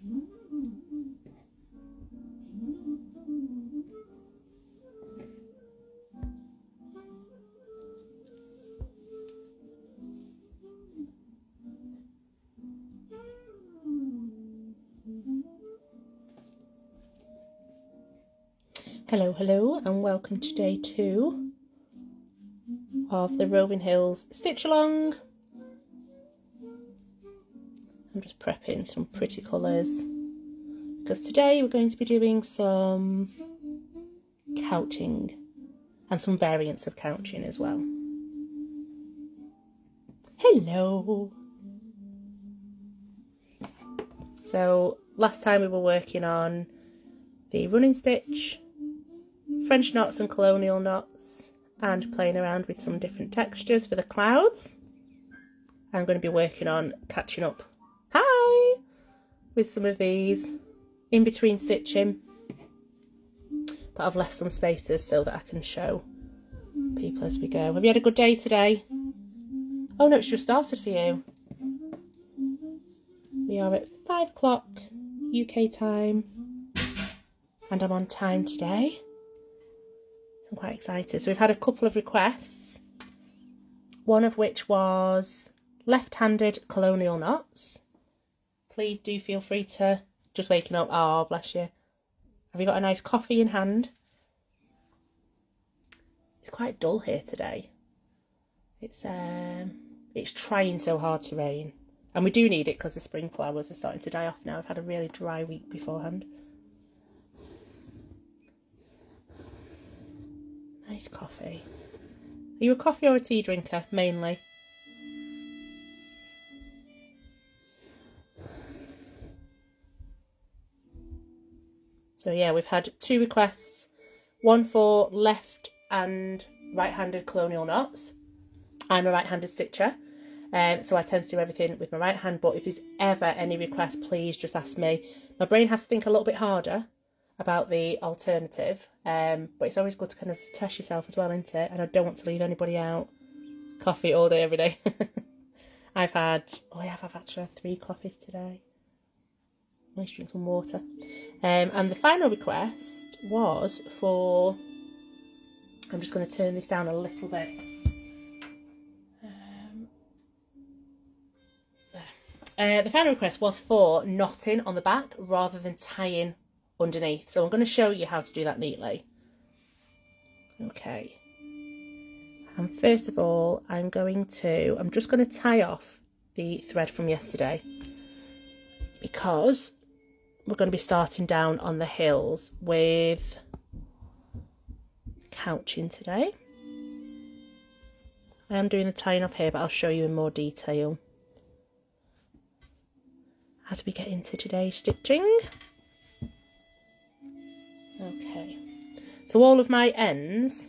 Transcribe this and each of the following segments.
Hello, hello, and welcome to day 2 of the Roving Hills Stitch Along. I'm just prepping some pretty colours because today we're going to be doing some couching and some variants of couching as well. Hello! So last time we were working on the running stitch, French knots and colonial knots, and playing around with some different textures for the clouds. I'm going to be working on catching up, with some of these in between stitching, but I've left some spaces so that I can show people as we go. Have you had a good day today? Oh no, it's just started for you. We are at 5 o'clock UK time and I'm on time today. So I'm quite excited. So we've had a couple of requests, one of which was left-handed colonial knots. Please do feel free to, just waking up, oh bless you. Have you got a nice coffee in hand? It's quite dull here today. It's trying so hard to rain. And we do need it because the spring flowers are starting to die off now. I've had a really dry week beforehand. Nice coffee. Are you a coffee or a tea drinker, mainly? So yeah, we've had 2 requests. One for left and right-handed colonial knots. I'm a right-handed stitcher, so I tend to do everything with my right hand, but if there's ever any requests, please just ask me. My brain has to think a little bit harder about the alternative, but it's always good to kind of test yourself as well, isn't it? And I don't want to leave anybody out. Coffee all day, every day. I've actually had 3 coffees today. Nice, drink some water. And the final request was for, I'm just going to turn this down a little bit. The final request was for knotting on the back rather than tying underneath. So I'm going to show you how to do that neatly. Okay. And first of all, I'm just going to tie off the thread from yesterday because we're going to be starting down on the hills with couching today. I am doing the tying off here, but I'll show you in more detail as we get into today's stitching. Okay, so all of my ends,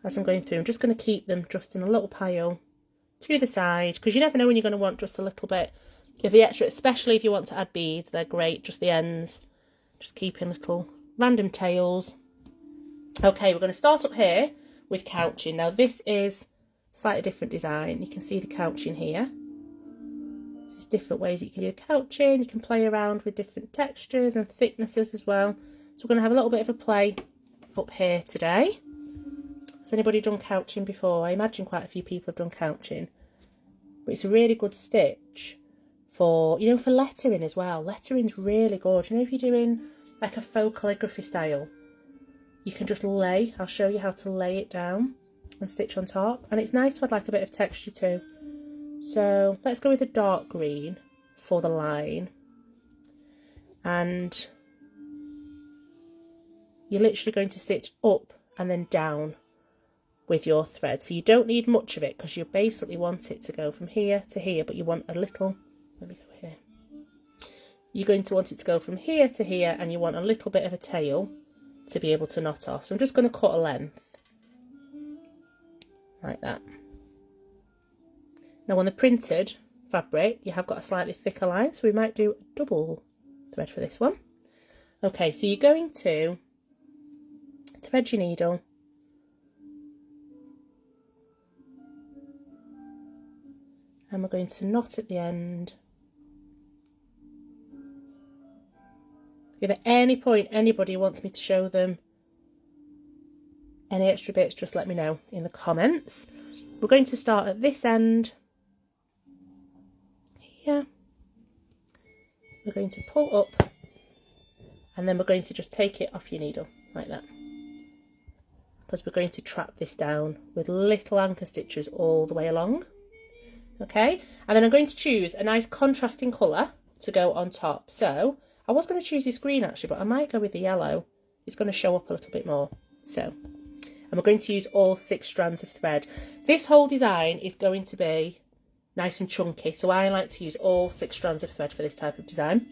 as I'm going through, I'm just going to keep them just in a little pile to the side, because you never know when you're going to want just a little bit of the extra, especially if you want to add beads. They're great, just the ends, just keeping little random tails. Okay, we're going to start up here with couching. Now this is slightly different design. You can see the couching here. There's different ways you can do the couching. You can play around with different textures and thicknesses as well. So we're going to have a little bit of a play up here today. Has anybody done couching before? I imagine quite a few people have done couching. But it's a really good stitch for, for lettering as well. Lettering's really good. If you're doing like a faux calligraphy style, you can just lay. I'll show you how to lay it down and stitch on top. And it's nice to add like a bit of texture too. So let's go with a dark green for the line. And you're literally going to stitch up and then down with your thread. So you don't need much of it because you basically want it to go from here to here, but you want a little, let me go here. You're going to want it to go from here to here, and you want a little bit of a tail to be able to knot off. So I'm just going to cut a length like that. Now on the printed fabric, you have got a slightly thicker line, so we might do a double thread for this one. Okay, so you're going to thread your needle, and we're going to knot at the end If at any point anybody wants me to show them any extra bits, just let me know in the comments. We're going to start at this end here. We're going to pull up and then we're going to just take it off your needle like that, because we're going to trap this down with little anchor stitches all the way along. Okay, and then I'm going to choose a nice contrasting colour to go on top. So I was going to choose this green actually, but I might go with the yellow. It's going to show up a little bit more. So, and we're going to use all 6 strands of thread. This whole design is going to be nice and chunky, so I like to use all 6 strands of thread for this type of design.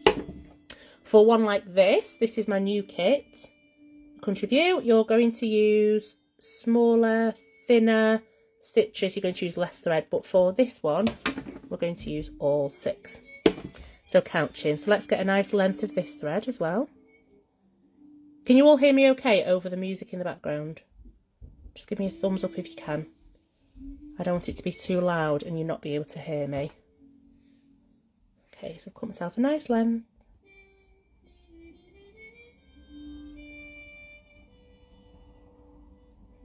For one like this is my new kit, Country View, you're going to use smaller, thinner stitches, you're going to use less thread, but for this one, we're going to use all 6. So couching, so let's get a nice length of this thread as well. Can you all hear me okay over the music in the background? Just give me a thumbs up if you can. I don't want it to be too loud and you not be able to hear me. Okay, so I've cut myself a nice length.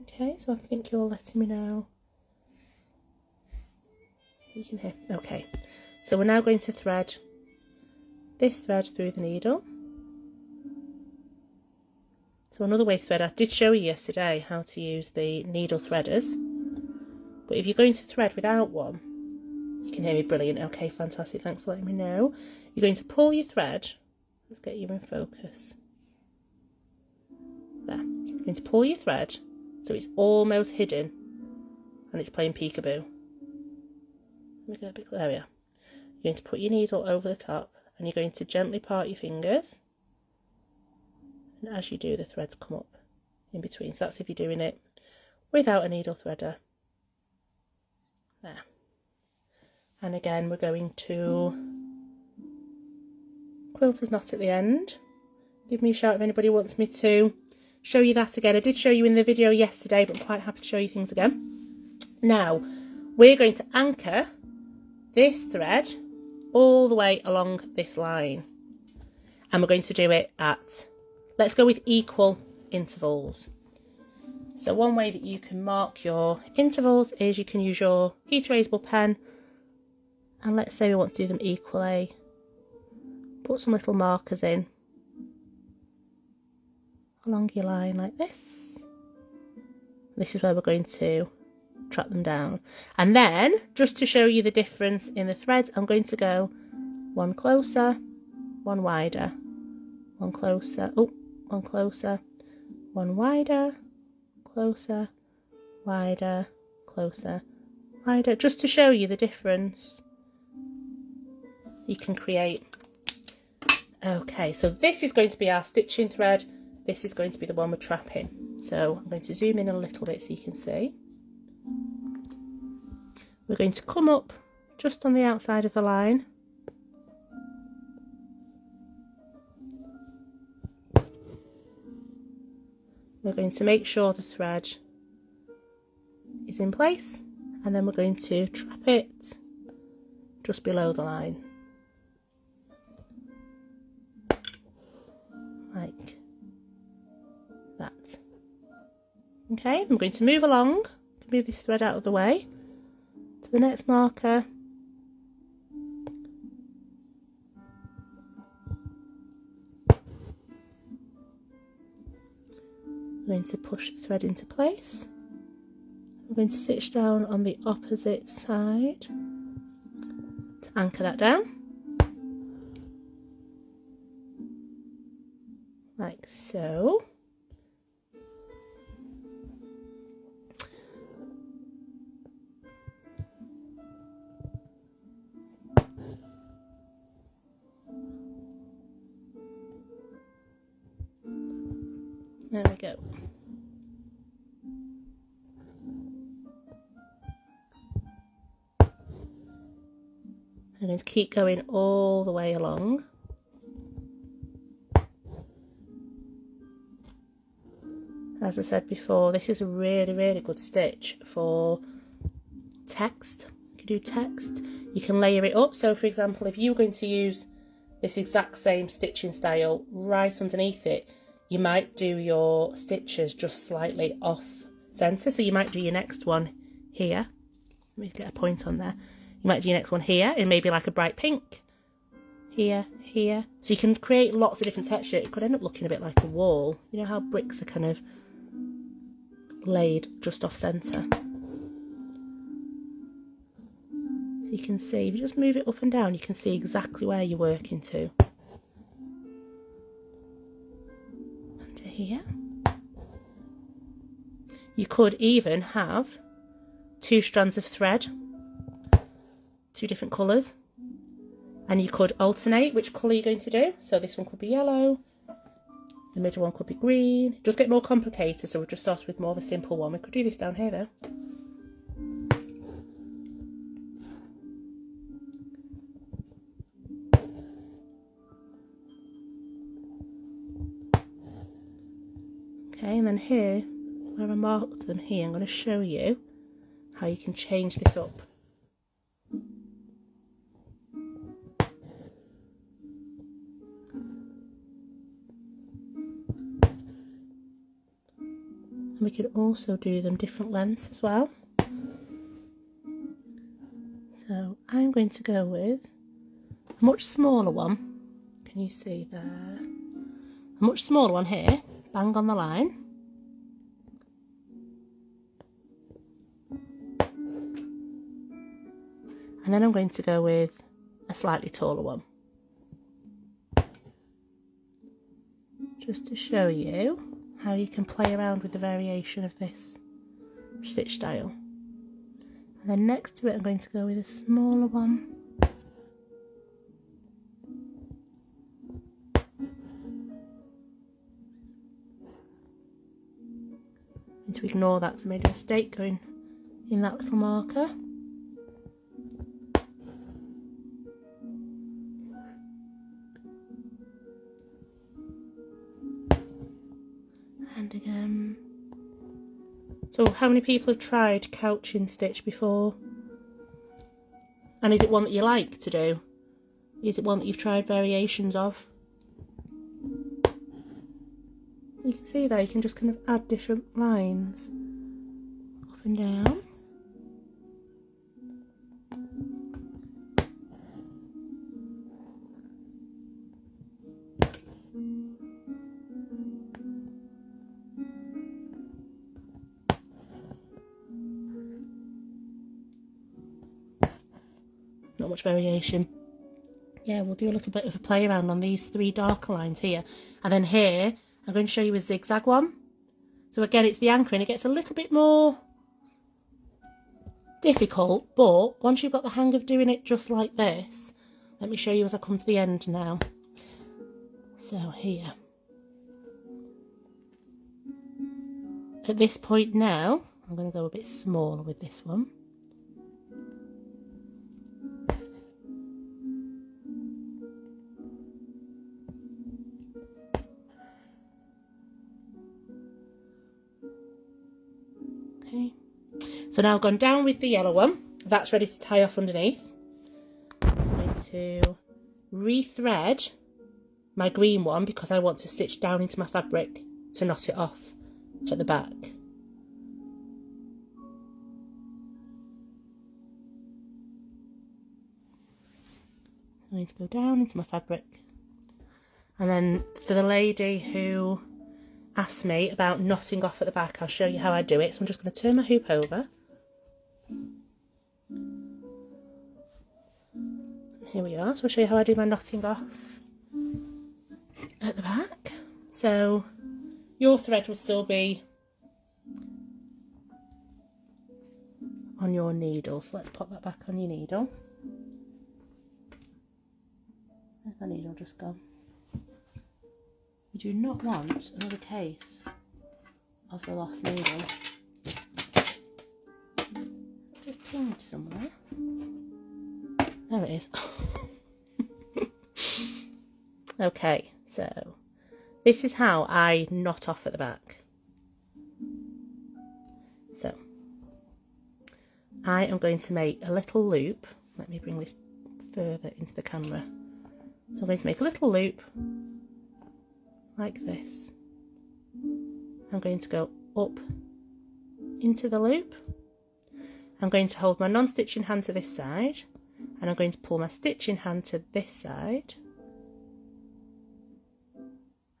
Okay, so I think you're letting me know. You can hear. Okay, so we're now going to thread this thread through the needle. So another way to thread, I did show you yesterday how to use the needle threaders, but if you're going to thread without one, you can hear me brilliant. Okay, fantastic, thanks for letting me know. You're going to pull your thread, let's get you in focus. There, you're going to pull your thread so it's almost hidden and it's playing peekaboo. Let me get a bit, there we are. You're going to put your needle over the top and you're going to gently part your fingers, and as you do the threads come up in between. So that's if you're doing it without a needle threader. There. And again we're going to quilter's knot at the end. Give me a shout if anybody wants me to show you that again. I did show you in the video yesterday, but I'm quite happy to show you things again. Now we're going to anchor this thread all the way along this line, and we're going to do it at, let's go with equal intervals. So one way that you can mark your intervals is you can use your heat erasable pen, and let's say we want to do them equally, put some little markers in along your line like this. This is where we're going to trap them down, and then just to show you the difference in the threads, I'm going to go one closer, one wider, one closer, oh, one closer, one wider, closer, wider, closer, wider, just to show you the difference you can create. Okay, so this is going to be our stitching thread, this is going to be the one we're trapping. So I'm going to zoom in a little bit so you can see. We're going to come up just on the outside of the line. We're going to make sure the thread is in place, and then we're going to trap it just below the line. Like that. Okay, I'm going to move along, move this thread out of the way to the next marker. I'm going to push the thread into place. I'm going to stitch down on the opposite side to anchor that down, like so. There we go. I'm going to keep going all the way along. As I said before, this is a really, really good stitch for text. You can do text. You can layer it up. So for example, if you're going to use this exact same stitching style right underneath it, you might do your stitches just slightly off center. So you might do your next one here. Let me get a point on there. You might do your next one here in maybe like a bright pink. Here, here. So you can create lots of different texture. It could end up looking a bit like a wall. You know how bricks are kind of laid just off center. So you can see, if you just move it up and down, you can see exactly where you're working to. And to here. You could even have 2 strands of thread, 2 different colours, and you could alternate which colour you're going to do. So this one could be yellow, the middle one could be green. It does get more complicated, so we'll just start with more of a simple one. We could do this down here though. Okay, and then here, where I marked them here, I'm going to show you how you can change this up. And we can also do them different lengths as well. So I'm going to go with a much smaller one. Can you see there? A much smaller one here, bang on the line. And then I'm going to go with a slightly taller one. Just to show you how you can play around with the variation of this stitch style. And then next to it I'm going to go with a smaller one. And to ignore that, so I made a mistake going in that little marker. And again. So how many people have tried couching stitch before? And is it one that you like to do? Is it one that you've tried variations of? You can see there, you can just kind of add different lines up and down. Not much variation. Yeah, we'll do a little bit of a play around on these 3 darker lines here. And then here, I'm going to show you a zigzag one. So again, it's the anchoring. It gets a little bit more difficult, but once you've got the hang of doing it just like this, let me show you as I come to the end now. So here. At this point now, I'm going to go a bit smaller with this one. Okay, so now I've gone down with the yellow one. That's ready to tie off underneath. I'm going to rethread my green one because I want to stitch down into my fabric to knot it off at the back. I'm going to go down into my fabric. And then for the lady who asked me about knotting off at the back, I'll show you how I do it. So I'm just going to turn my hoop over. Here we are. So I'll show you how I do my knotting off at the back. So your thread will still be on your needle. So let's pop that back on your needle. Where's my needle just gone? You do not want another case of the lost needle. Just pinged somewhere. There it is. Okay, so this is how I knot off at the back. So I am going to make a little loop. Let me bring this further into the camera So I'm going to make a little loop like this. I'm going to go up into the loop. I'm going to hold my non-stitching hand to this side, and I'm going to pull my stitching hand to this side,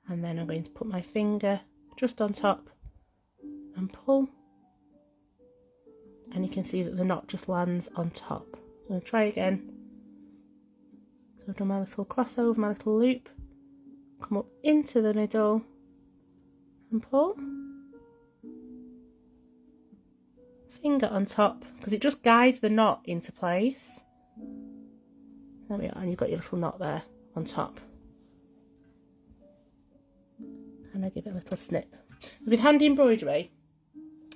and then I'm going to put my finger just on top and pull, and you can see that the knot just lands on top. I'm going to try again. So I've done my little crossover, my little loop, come up into the middle and pull. Finger on top, because it just guides the knot into place. There we are, and you've got your little knot there on top. And I give it a little snip. With hand embroidery,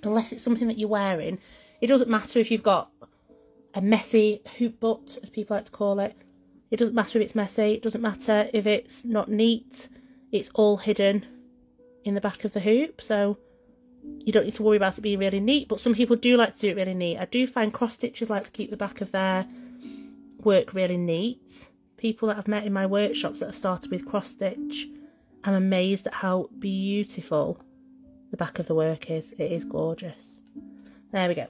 unless it's something that you're wearing, it doesn't matter if you've got a messy hoop butt, as people like to call it. It doesn't matter if it's messy, it doesn't matter if it's not neat, it's all hidden in the back of the hoop, so you don't need to worry about it being really neat. But some people do like to do it really neat. I do find cross stitchers like to keep the back of their work really neat. People that I've met in my workshops that have started with cross stitch, I'm amazed at how beautiful the back of the work is. It is gorgeous. There we go.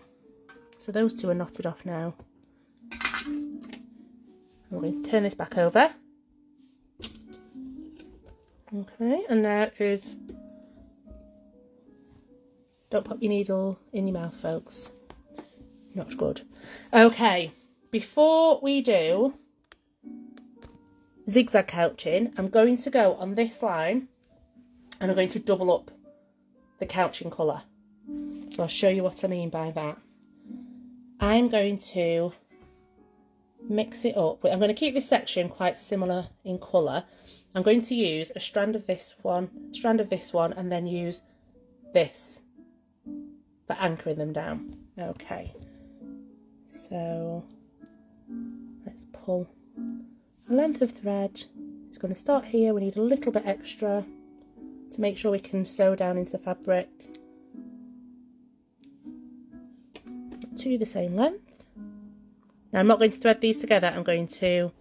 So those two are knotted off now. I'm going to turn this back over. Okay, and there is... Don't pop your needle in your mouth, folks. Not good. Okay, before we do zigzag couching, I'm going to go on this line and I'm going to double up the couching colour. So I'll show you what I mean by that. I'm going to mix it up. I'm going to keep this section quite similar in colour. I'm going to use a strand of this one, and then use this for anchoring them down. Okay, so let's pull a length of thread. It's going to start here. We need a little bit extra to make sure we can sew down into the fabric to the same length. Now I'm not going to thread these together, I'm going to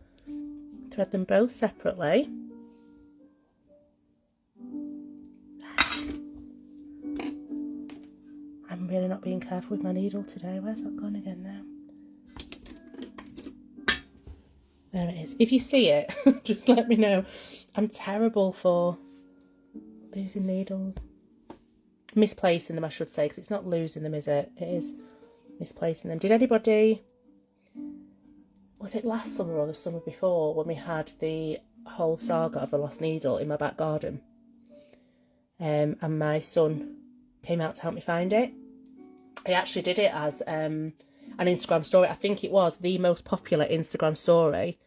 thread them both separately. I'm really not being careful with my needle today. Where's that gone again now? There it is. If you see it, just let me know. I'm terrible for losing needles. Misplacing them, I should say, because it's not losing them, is it? It is misplacing them. Did anybody... Was it last summer or the summer before when we had the whole saga of the lost needle in my back garden? And my son came out to help me find it. I actually did it as an Instagram story. I think it was the most popular Instagram story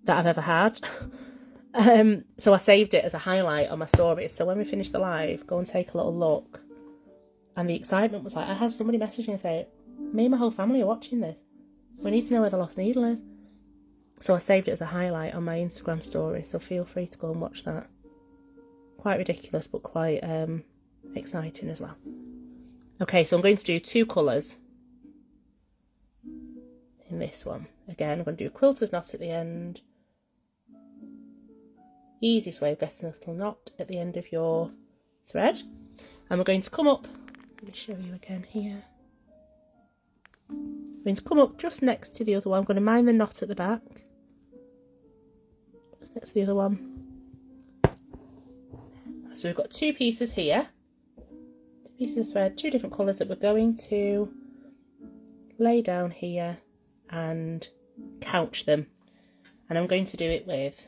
that I've ever had. So I saved it as a highlight on my stories. So when we finish the live, go and take a little look. And the excitement was like, I had somebody message me and say, me and my whole family are watching this. We need to know where the lost needle is. So I saved it as a highlight on my Instagram story. So feel free to go and watch that. Quite ridiculous, but quite exciting as well. Okay, so I'm going to do two colours in this one. Again, I'm going to do a quilter's knot at the end. Easiest way of getting a little knot at the end of your thread. And we're going to come up, let me show you again here. I'm going to come up just next to the other one. I'm going to mind the knot at the back. Just next to the other one. So we've got two pieces here. Two pieces of thread, two different colours that we're going to lay down here and couch them. And I'm going to do it with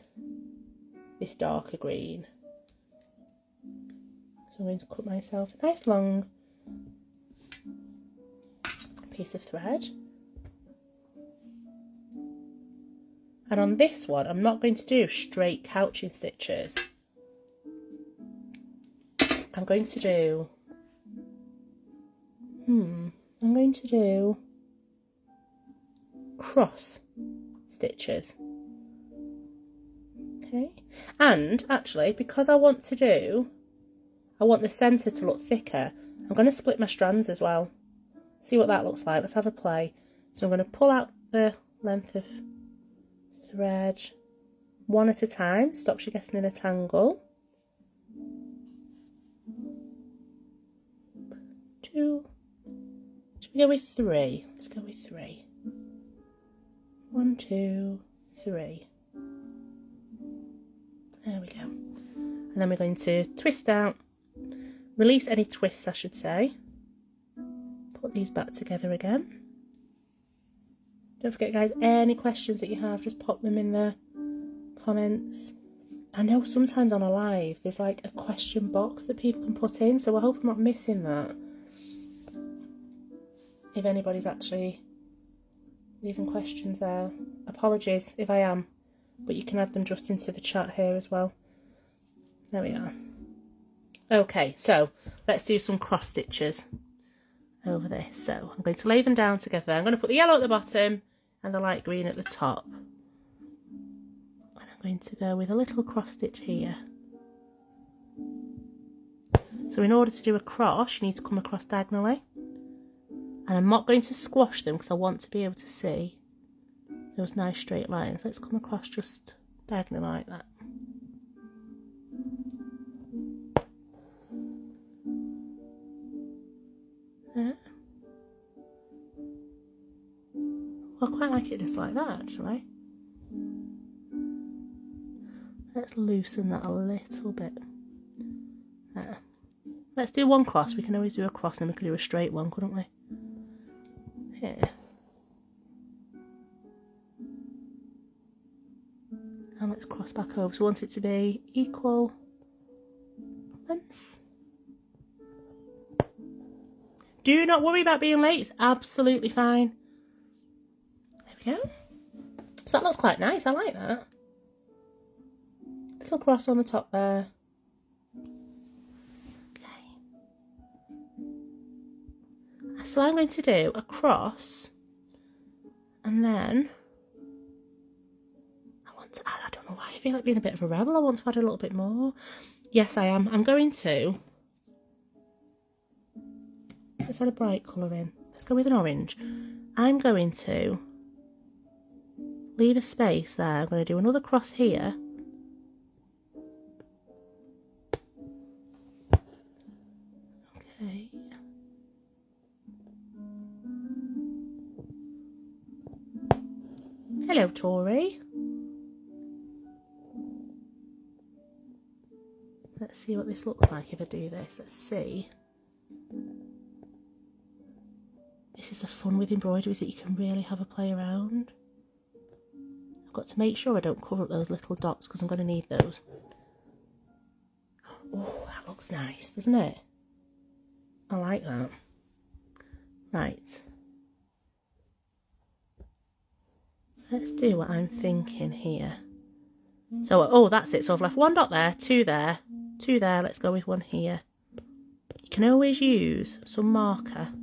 this darker green. So I'm going to cut myself a nice long piece of thread. And on this one, I'm not going to do straight couching stitches. I'm going to do, I'm going to do cross stitches. Okay, and actually, because I want the centre to look thicker, I'm going to split my strands as well. See what that looks like. Let's have a play. So I'm going to pull out the length of thread one at a time, stops you getting in a tangle. 2. Should we go with 3? Let's go with 3. 1, 2, 3. There we go. And then we're going to twist out, release any twists I should say. Put these back together again. Don't forget guys, any questions that you have, just pop them in the comments. I know sometimes on a live there's like a question box that people can put in, so I hope I'm not missing that. If anybody's actually leaving questions there, apologies if I am, but you can add them just into the chat here as well. There we are. Okay, so let's do some cross stitches over this. So I'm going to lay them down together. I'm going to put the yellow at the bottom and the light green at the top. And I'm going to go with a little cross stitch here. So in order to do a cross, you need to come across diagonally. And I'm not going to squash them because I want to be able to see those nice straight lines. Let's come across just diagonally like that. There. I quite like it just like that actually. Let's loosen that a little bit. There. Let's do one cross. We can always do a cross and then we could do a straight one, couldn't we? Here. And let's cross back over. So we want it to be equal lengths. Do not worry about being late, it's absolutely fine. There we go. So that looks quite nice, I like that. Little cross on the top there. Okay. So I'm going to do a cross and then I don't know why I feel like being a bit of a rebel. I want to add a little bit more. Yes, I am. I'm going to... Let's add a bright colour in. Let's go with an orange. I'm going to leave a space there. I'm going to do another cross here. Okay. Hello, Tori. Let's see what this looks like if I do this. Let's see. This is the fun with embroidery, is that you can really have a play around. I've got to make sure I don't cover up those little dots because I'm going to need those. Oh, that looks nice, doesn't it? I like that. Right. Let's do what I'm thinking here. So, oh, that's it. So I've left 1 dot there, 2 there, 2 there. Let's go with 1 here. You can always use some marker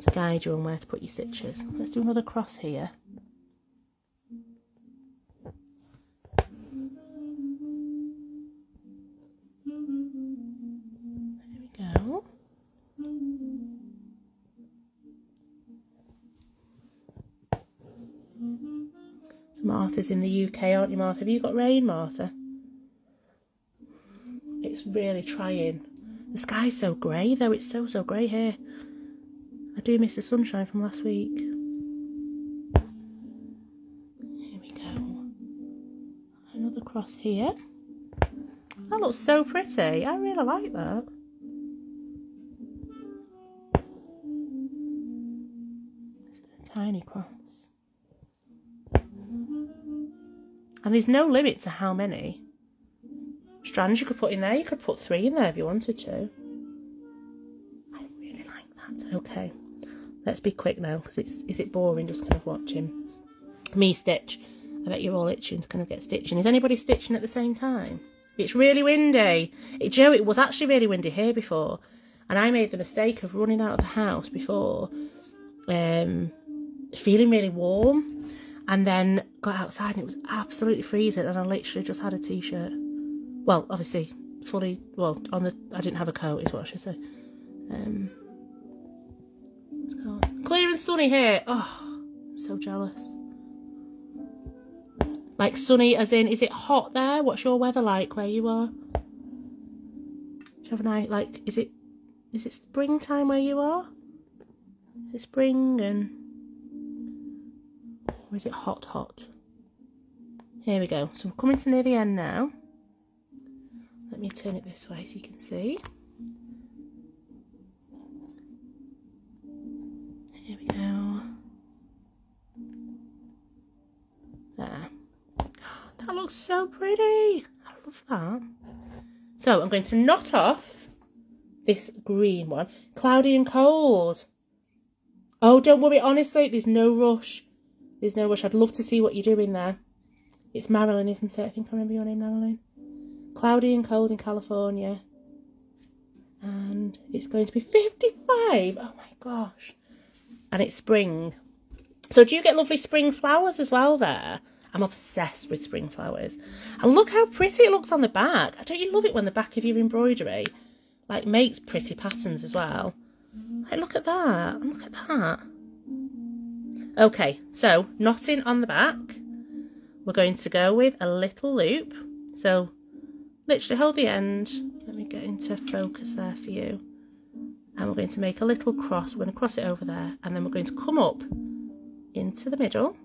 to guide you on where to put your stitches. Let's do another cross here. There we go. So Martha's in the UK, aren't you, Martha? Have you got rain, Martha? It's really trying. The sky's so grey though, it's so grey here. I do miss the sunshine from last week. Here we go. Another cross here. That looks so pretty. I really like that. This is a tiny cross. And there's no limit to how many strands you could put in there. You could put 3 in there if you wanted to. I really like that. Okay. Let's be quick now, because is it boring just kind of watching me stitch? I bet you're all itching to kind of get stitching. Is anybody stitching at the same time? It's really windy. Joe, it was actually really windy here before, and I made the mistake of running out of the house before, feeling really warm, and then got outside and it was absolutely freezing, and I literally just had a t-shirt. Well, obviously, fully, well, I didn't have a coat, is what I should say. Let's go. Clear and sunny here. Oh, I'm so jealous. Like sunny as in, is it hot there? What's your weather like where you are? Do you have a night, like, is it springtime where you are? Is it spring and... Or is it hot, hot? Here we go. So we're coming to near the end now. Let me turn it this way so you can see. Here we go. There. That looks so pretty. I love that. So I'm going to knot off this green one. Cloudy and cold. Oh, don't worry. Honestly, there's no rush. There's no rush. I'd love to see what you're doing there. It's Marilyn, isn't it? I think I remember your name, Marilyn. Cloudy and cold in California. And it's going to be 55. Oh my gosh. And it's spring. So do you get lovely spring flowers as well there? I'm obsessed with spring flowers. And look how pretty it looks on the back. Don't you love it when the back of your embroidery like makes pretty patterns as well? Like, look at that. Look at that. Okay, so knotting on the back. We're going to go with a little loop. So literally hold the end. Let me get into focus there for you. And we're going to make a little cross. We're going to cross it over there. And then we're going to come up into the middle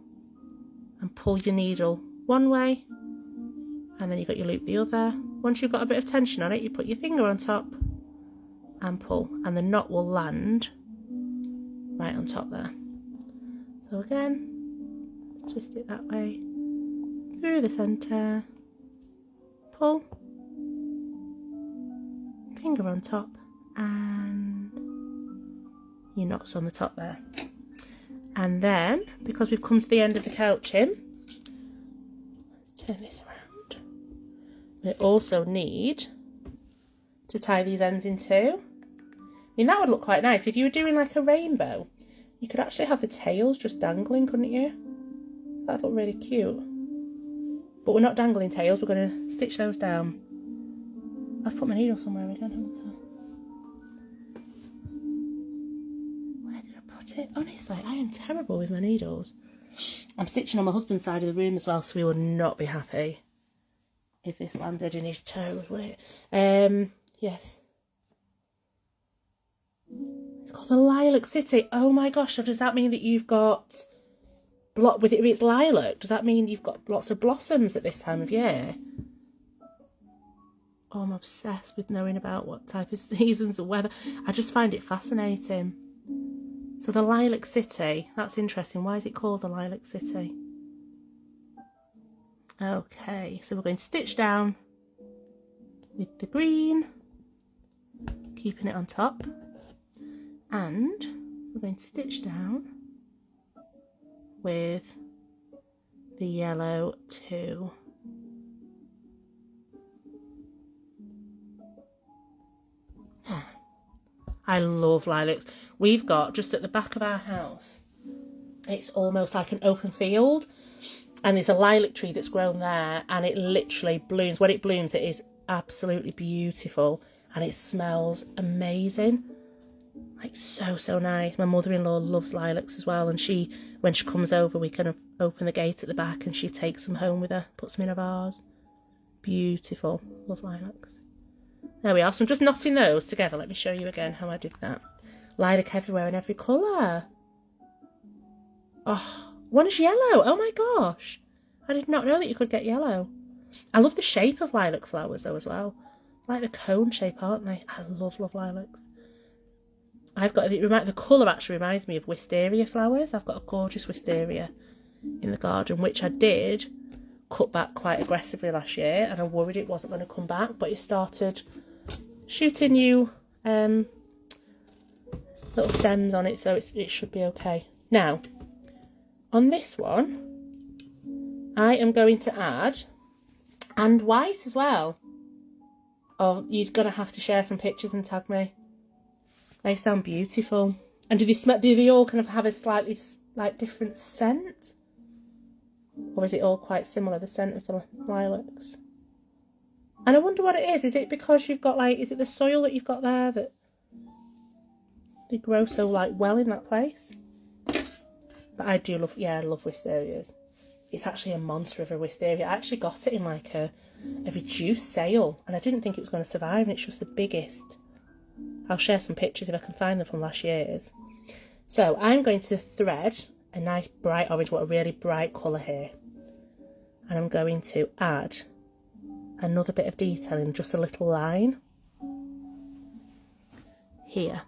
and pull your needle one way. And then you've got your loop the other. Once you've got a bit of tension on it, you put your finger on top and pull. And the knot will land right on top there. So again, let's twist it that way. Through the centre, pull, finger on top, and your knots on the top there. And then, because we've come to the end of the couching, let's turn this around. We also need to tie these ends in two. I mean, that would look quite nice. If you were doing like a rainbow, you could actually have the tails just dangling, couldn't you? That'd look really cute. But we're not dangling tails, we're going to stitch those down. I've put my needle somewhere again, haven't I? Where did I put it? Honestly, I am terrible with my needles. I'm stitching on my husband's side of the room as well, so he would not be happy if this landed in his toes, would it? Yes. It's called the Lilac City. Oh my gosh, so does that mean that you've got... with it, it's lilac, does that mean you've got lots of blossoms at this time of year? Oh, I'm obsessed with knowing about what type of seasons and weather. I just find it fascinating. So the Lilac City, that's interesting. Why is it called the Lilac City? Okay, so we're going to stitch down with the green, keeping it on top, and we're going to stitch down with the yellow too. I love lilacs. We've got, just at the back of our house, it's almost like an open field, and there's a lilac tree that's grown there, and it literally blooms. When it blooms, it is absolutely beautiful, and it smells amazing. Like, so nice. My mother-in-law loves lilacs as well, and when she comes over, we kind of open the gate at the back and she takes them home with her, puts them in a vase. Beautiful. Love lilacs. There we are. So I'm just knotting those together. Let me show you again how I did that. Lilac everywhere in every colour. Oh, one is yellow. Oh my gosh. I did not know that you could get yellow. I love the shape of lilac flowers though as well. Like the cone shape, aren't they? I love lilacs. I've got, the colour actually reminds me of wisteria flowers. I've got a gorgeous wisteria in the garden, which I did cut back quite aggressively last year, and I worried it wasn't going to come back, but it started shooting new little stems on it, so it should be okay. Now, on this one, I am going to add, and white as well. Oh, you're going to have to share some pictures and tag me. They sound beautiful. And do they all kind of have a slightly different scent? Or is it all quite similar, the scent of the lilacs? And I wonder what it is. Is it because you've got is it the soil that you've got there that they grow so well in that place? But I do love, I love wisterias. It's actually a monster of a wisteria. I actually got it in like a reduced sale, and I didn't think it was going to survive, and it's just the biggest. I'll share some pictures if I can find them from last year's. So I'm going to thread a nice bright orange, what a really bright colour here. And I'm going to add another bit of detailing, just a little line here,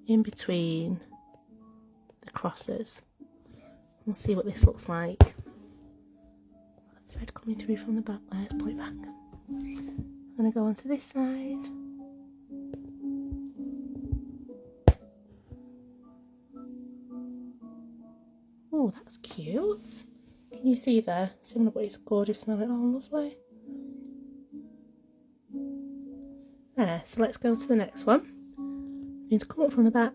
in between the crosses. We'll see what this looks like. Thread coming through from the back there, let's pull it back. I'm going to go onto this side. Oh, that's cute. Can you see there? Similar, but it's gorgeous smelling. Oh, lovely. There, so let's go to the next one. I'm going to come up from the back.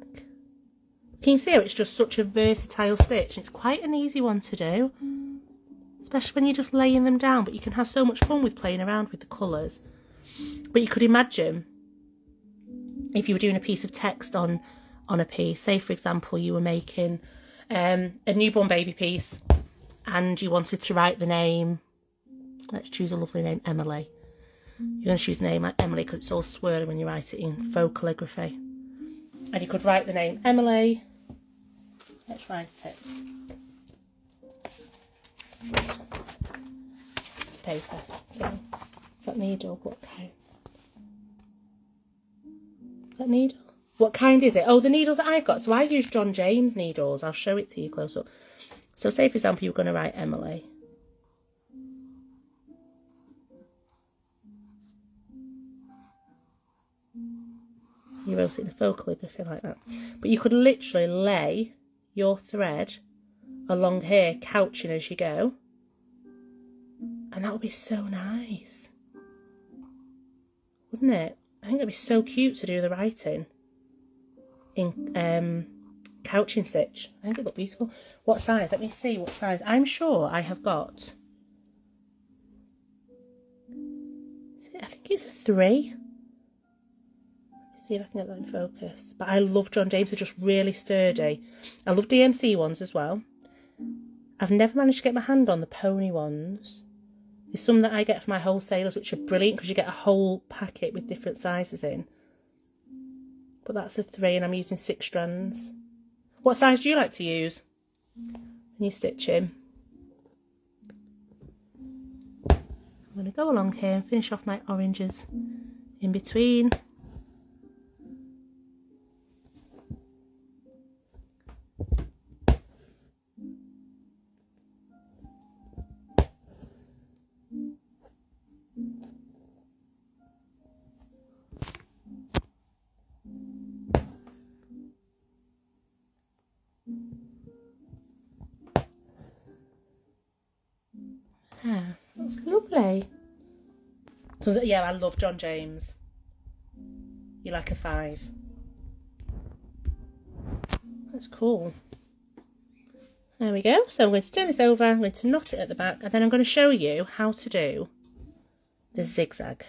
Can you see how it's just such a versatile stitch? It's quite an easy one to do, especially when you're just laying them down, but you can have so much fun with playing around with the colours. But you could imagine if you were doing a piece of text on a piece, say for example you were making a newborn baby piece and you wanted to write the name, let's choose a lovely name, Emily. You're going to choose a name like Emily because it's all swirly when you write it in faux calligraphy. And you could write the name Emily. Let's write it. It's paper. So, is that needle? What kind? That needle? What kind is it? Oh, the needles that I've got. So I use John James needles. I'll show it to you close up. So say, for example, you're going to write Emily. You wrote it in a faux calligraphy like that. But you could literally lay your thread along here, couching as you go. And that would be so nice. Wouldn't it? I think it'd be so cute to do the writing in couching stitch. I think it'd look beautiful. What size? Let me see what size. I'm sure I have got, I think it's a 3. See if I can get that in focus. But I love John James, they're just really sturdy. I love DMC ones as well. I've never managed to get my hand on the pony ones. There's some that I get from my wholesalers which are brilliant because you get a whole packet with different sizes in. But that's a 3 and I'm using 6 strands. What size do you like to use when you're stitching? I'm going to go along here and finish off my oranges in between. Ah, that's lovely. So yeah, I love John James. You like a 5. That's cool. There we go. So I'm going to turn this over, I'm going to knot it at the back, and then I'm going to show you how to do the zigzag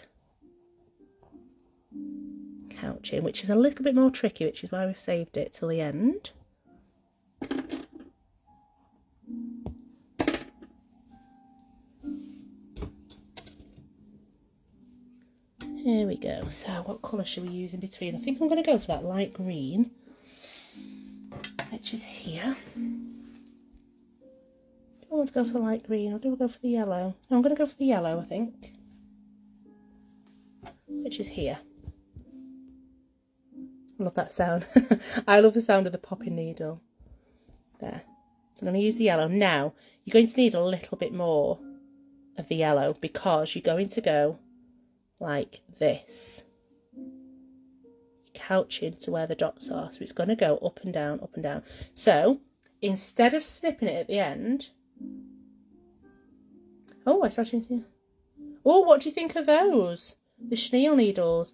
couching, which is a little bit more tricky, which is why we've saved it till the end. Here we go. So what colour should we use in between? I think I'm going to go for that light green, which is here. I want to go for the light green, or do I go for the yellow? No, I'm going to go for the yellow, I think, which is here. I love that sound. I love the sound of the popping needle. There. So I'm going to use the yellow. Now, you're going to need a little bit more of the yellow because you're going to go like this. Couching to where the dots are. So it's going to go up and down, up and down. So instead of snipping it at the end, oh, I started to. Oh, what do you think of those? The chenille needles.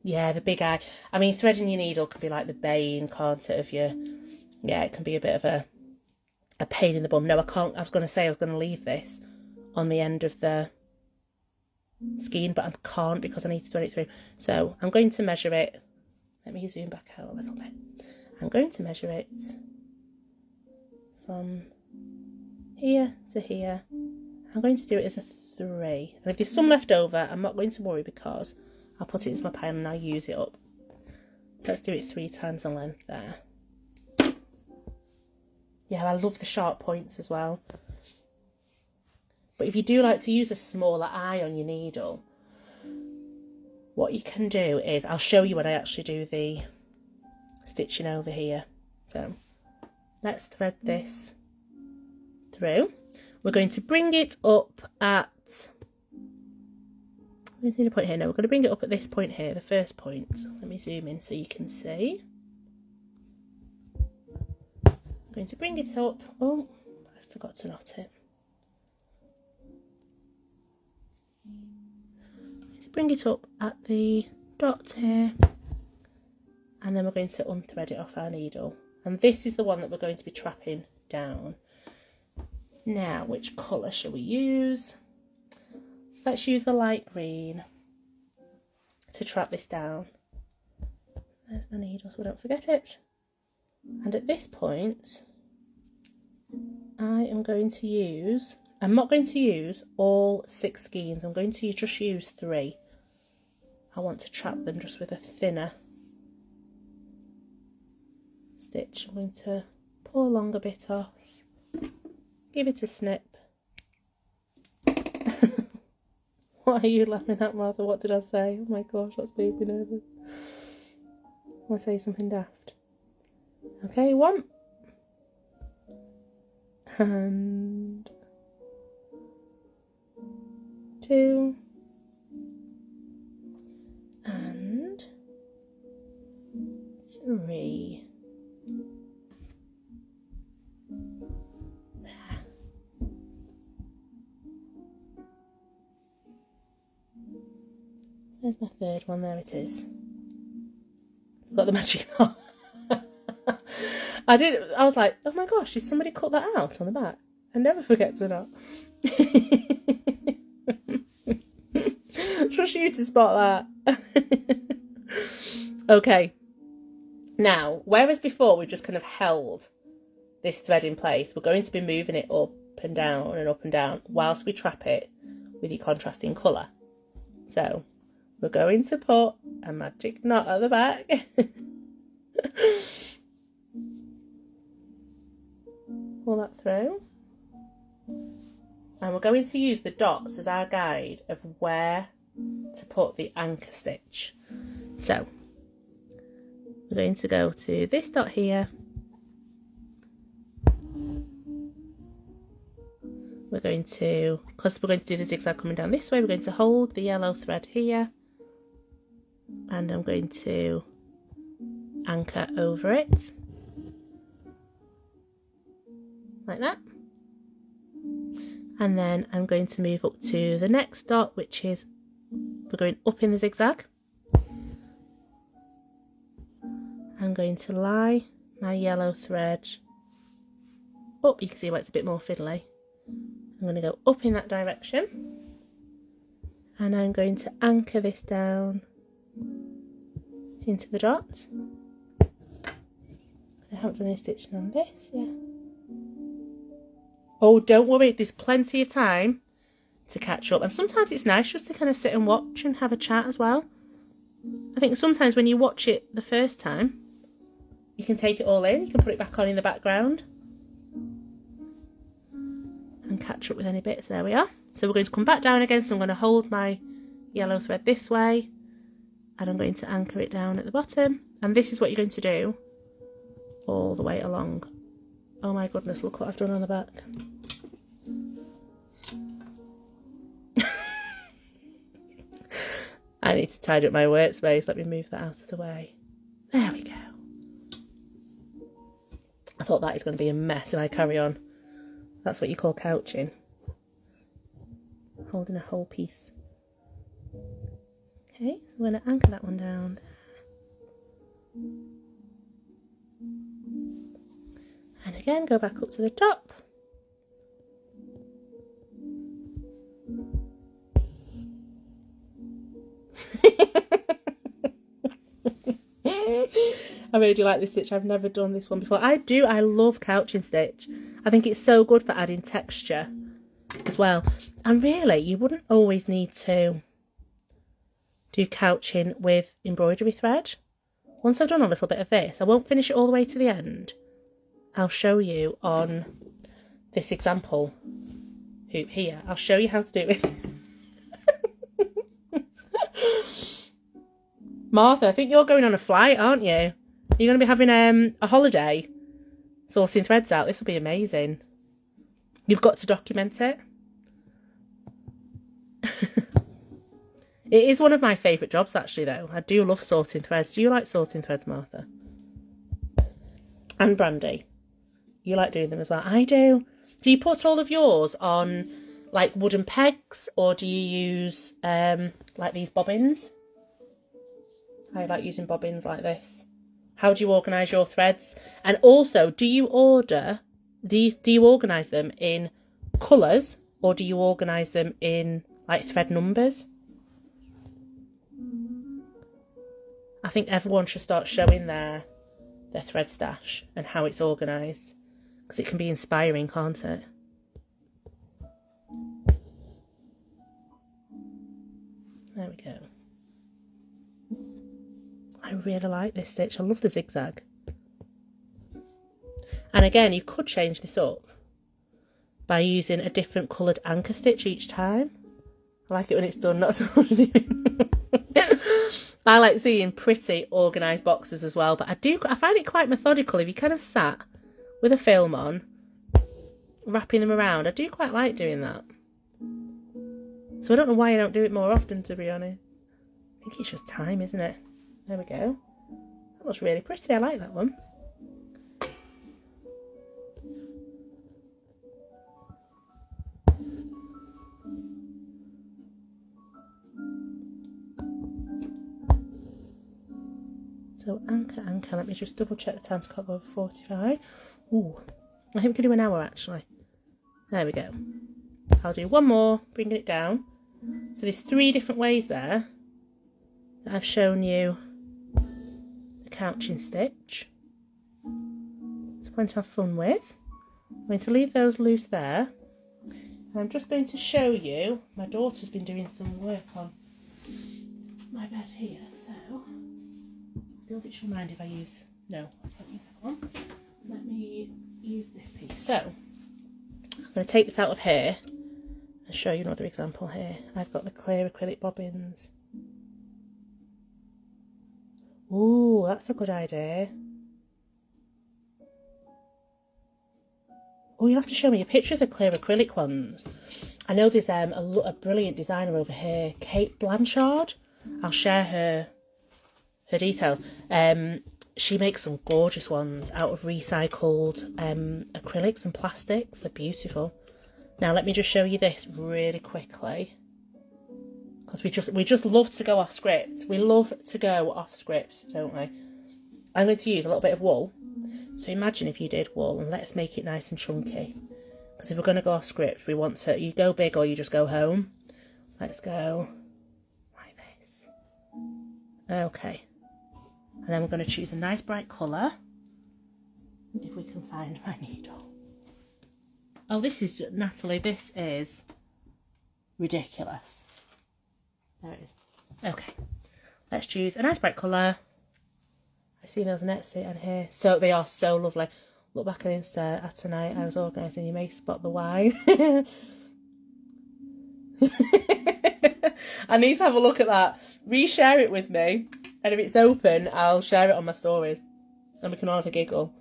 Yeah, the big eye. I mean, threading your needle can be like the bane, can't it, of your... Yeah, it can be a bit of a pain in the bum. No, I can't. I was going to say I was going to leave this on the end of the skein, but I can't because I need to thread it through. So I'm going to measure it. Let me zoom back out a little bit. I'm going to measure it from here to here. I'm going to do it as a 3. And if there's some left over, I'm not going to worry because I'll put it into my pile and I'll use it up. Let's do it 3 times the length there. Yeah, I love the sharp points as well. But if you do like to use a smaller eye on your needle, what you can do is, I'll show you when I actually do the stitching over here. So let's thread this through. We're going to bring it up at, anything to point here? No, we're going to bring it up at this point here, the first point. Let me zoom in so you can see. I'm going to bring it up. Oh, I forgot to knot it. I'm going to bring it up at the dot here, and then we're going to unthread it off our needle. And this is the one that we're going to be trapping down. Now, which colour shall we use? Let's use the light green to trap this down. There's my needle so I don't forget it. And at this point, I am going to use, I'm not going to use all 6 skeins, I'm going to just use 3. I want to trap them just with a thinner stitch. I'm going to pull along a bit off, give it a snip. What are you laughing at, Martha? What did I say? Oh my gosh, that's made me nervous. Want to say something daft? Okay, 1. And 2. And 3. Where's my 3rd one? There it is. Got the magic knot. I was like, oh my gosh, did somebody cut that out on the back? I never forget to knot. Trust you to spot that. Okay. Now, whereas before we just kind of held this thread in place, we're going to be moving it up and down and up and down whilst we trap it with your contrasting colour. So we're going to put a magic knot at the back. Pull that through. And we're going to use the dots as our guide of where to put the anchor stitch. So we're going to go to this dot here. We're going to, because we're going to do the zigzag coming down this way, we're going to hold the yellow thread here. And I'm going to anchor over it. Like that. And then I'm going to move up to the next dot, which is, we're going up in the zigzag. I'm going to lie my yellow thread up. You can see why it's a bit more fiddly. I'm going to go up in that direction. And I'm going to anchor this down into the dot. I haven't done any stitching on this, yeah. Oh, don't worry, there's plenty of time to catch up. And sometimes it's nice just to kind of sit and watch and have a chat as well. I think sometimes when you watch it the first time, you can take it all in, you can put it back on in the background and catch up with any bits. There we are. So we're going to come back down again, so I'm going to hold my yellow thread this way and I'm going to anchor it down at the bottom. And this is what you're going to do all the way along. Oh my goodness, look what I've done on the back. I need to tidy up my workspace. Let me move that out of the way. There we go. I thought that is going to be a mess if I carry on. That's what you call couching. Holding a whole piece. Okay, so we're going to anchor that one down. And again, go back up to the top. I really do like this stitch. I've never done this one before. I love couching stitch. I think it's so good for adding texture as well. And really, you wouldn't always need to do couching with embroidery thread. Once I've done a little bit of this, I won't finish it all the way to the end. I'll show you on this example hoop here. I'll show you how to do it. Martha, I think you're going on a flight, aren't you? You're going to be having a holiday sorting threads out. This will be amazing. You've got to document it. It is one of my favourite jobs, actually, though. I do love sorting threads. Do you like sorting threads, Martha? And Brandy? You like doing them as well? I do. Do you put all of yours on, like, wooden pegs? Or do you use, like, these bobbins? I like using bobbins like this. How do you organise your threads? And also, do you order these? Do you organise them in colours? Or do you organise them in, like, thread numbers? I think everyone should start showing their thread stash and how it's organised, because it can be inspiring, can't it? There we go. I really like this stitch. I love the zigzag. And again, you could change this up by using a different coloured anchor stitch each time. I like it when it's done, not so much doing. I like seeing pretty organised boxes as well, but I find it quite methodical if you kind of sat with a film on, wrapping them around. I do quite like doing that. So I don't know why I don't do it more often, to be honest. I think it's just time, isn't it? There we go. That looks really pretty. I like that one. So anchor, let me just double check the time. It's got over 45. Ooh, I think we can do an hour actually. There we go. I'll do one more, bringing it down. So there's 3 different ways there that I've shown you the couching stitch. It's plenty to have fun with. I'm going to leave those loose there. And I'm just going to show you, my daughter's been doing some work on my bed here, so I don't think she'll mind if I use, no, I won't use that one. Let me use this piece. So, I'm going to take this out of here and show you another example here. I've got the clear acrylic bobbins. Ooh, that's a good idea. Oh, you'll have to show me a picture of the clear acrylic ones. I know there's a brilliant designer over here, Kate Blanchard. I'll share her details. She makes some gorgeous ones out of recycled acrylics and plastics. They're beautiful. Now let me just show you this really quickly, because we just love to go off script. We love to go off script, don't we? I'm going to use a little bit of wool. So imagine if you did wool, and let's make it nice and chunky, because if we're going to go off script, we want to, you go big or you just go home. Let's go like this. Okay. And then we're going to choose a nice bright colour, if we can find my needle. Oh, this is, Natalie, this is ridiculous. There it is. Okay, let's choose a nice bright colour. I see those nets sitting here. So they are so lovely. Look back at Insta at tonight. I was organising. You may spot the wine. I need to have a look at that. Reshare it with me. And if it's open, I'll share it on my stories. And we can all have a giggle.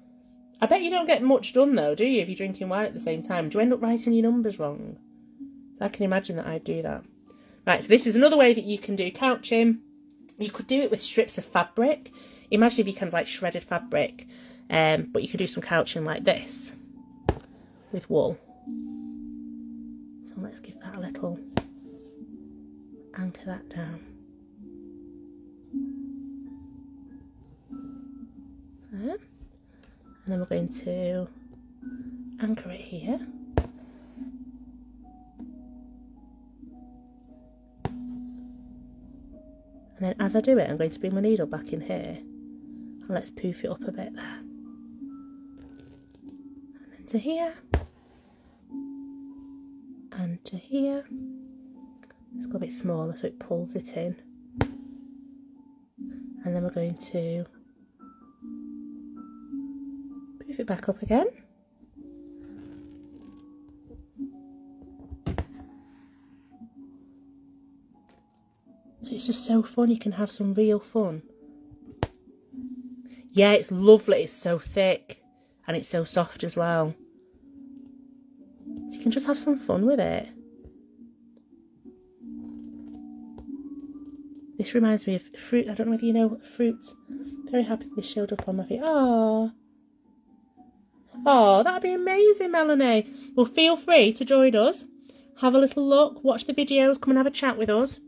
I bet you don't get much done though, do you, if you're drinking wine at the same time? Do you end up writing your numbers wrong? So I can imagine that I'd do that. Right, so this is another way that you can do couching. You could do it with strips of fabric. Imagine if you kind of like shredded fabric, but you could do some couching like this with wool. So let's give that a little, anchor that down. There. And then we're going to anchor it here. And then as I do it, I'm going to bring my needle back in here. And let's poof it up a bit there. And then to here. to here. Let's go a bit smaller so it pulls it in. And then we're going to move it back up again. So it's just so fun, you can have some real fun. Yeah, it's lovely, it's so thick and it's so soft as well. So you can just have some fun with it. This reminds me of fruit. I don't know whether you know fruit. Very happy this showed up on my feet. Oh, that'd be amazing, Melanie. Well, feel free to join us. Have a little look, watch the videos, come and have a chat with us.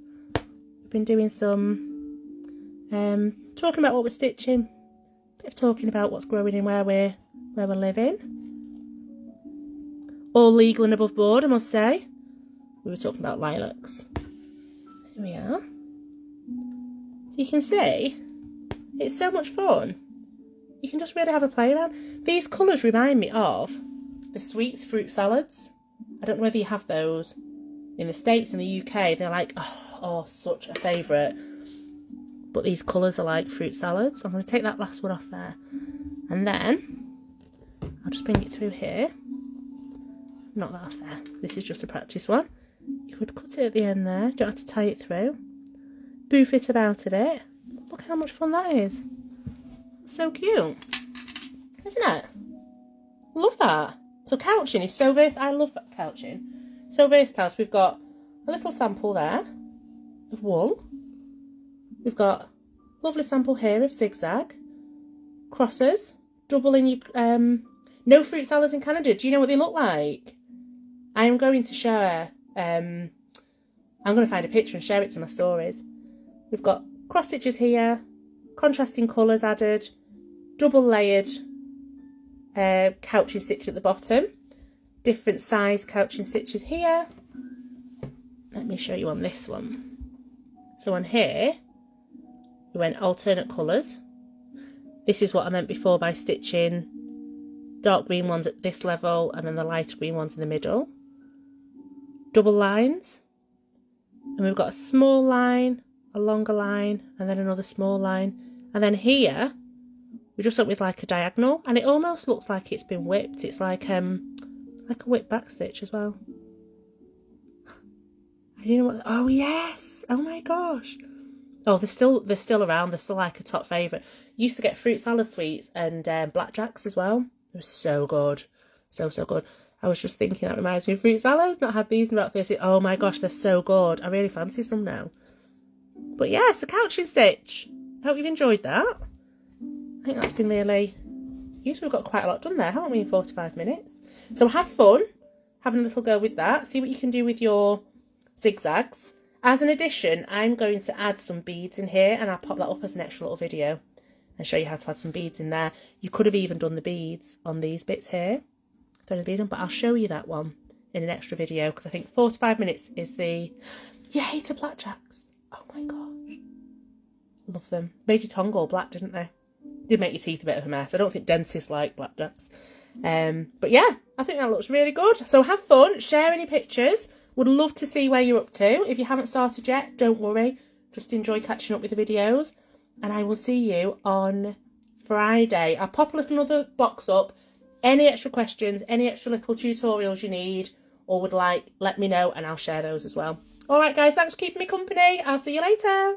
We've been doing some talking about what we're stitching, a bit of talking about what's growing in where we're living. All legal and above board, I must say. We were talking about lilacs. Here we are. So you can see, it's so much fun. You can just really have a play around. These colours remind me of the Sweets fruit salads. I don't know whether you have those in the States and the UK. They're like, oh, such a favourite. But these colours are like fruit salads. I'm going to take that last one off there. And then I'll just bring it through here. Not that off there. This is just a practice one. You could cut it at the end there. Don't have to tie it through. Boof it about a bit. Look how much fun that is. It's so cute. Isn't it? Love that. So couching is so versatile. I love couching. So versatile. So we've got a little sample there of wool. We've got a lovely sample here of zigzag. Crosses. Double in your... no fruit salads in Canada. Do you know what they look like? I am going to share... I'm going to find a picture and share it to my stories. We've got cross stitches here. Contrasting colours added. Double layered couching stitch at the bottom. Different size couching stitches here. Let me show you on this one. So on here, we went alternate colours. This is what I meant before by stitching dark green ones at this level and then the lighter green ones in the middle. Double lines. And we've got a small line, a longer line, and then another small line. And then here, we just went with like a diagonal, and it almost looks like it's been whipped. It's like a whip back stitch as well. I didn't know what. Oh yes! Oh my gosh! Oh, they're still around. They're still like a top favourite. Used to get fruit salad sweets and blackjacks as well. It was so good, so good. I was just thinking that reminds me of fruit salads. Not had these in about 30. Oh my gosh, they're so good. I really fancy some now. But yeah, so couching stitch. I hope you've enjoyed that. I think that's been really useful. We've got quite a lot done there, haven't we, in 45 minutes? So have fun having a little go with that. See what you can do with your zigzags. As an addition, I'm going to add some beads in here, and I'll pop that up as an extra little video and show you how to add some beads in there. You could have even done the beads on these bits here, throw the bead on, but I'll show you that one in an extra video because I think 45 minutes is the... Yay to blackjacks. Oh my gosh. Love them. Made your tongue all black, didn't they? Did make your teeth a bit of a mess. I don't think dentists like blackjacks. But yeah, I think that looks really good. So have fun. Share any pictures. Would love to see where you're up to. If you haven't started yet, don't worry. Just enjoy catching up with the videos. And I will see you on Friday. I'll pop another box up. Any extra questions, any extra little tutorials you need or would like, let me know and I'll share those as well. All right, guys, thanks for keeping me company. I'll see you later.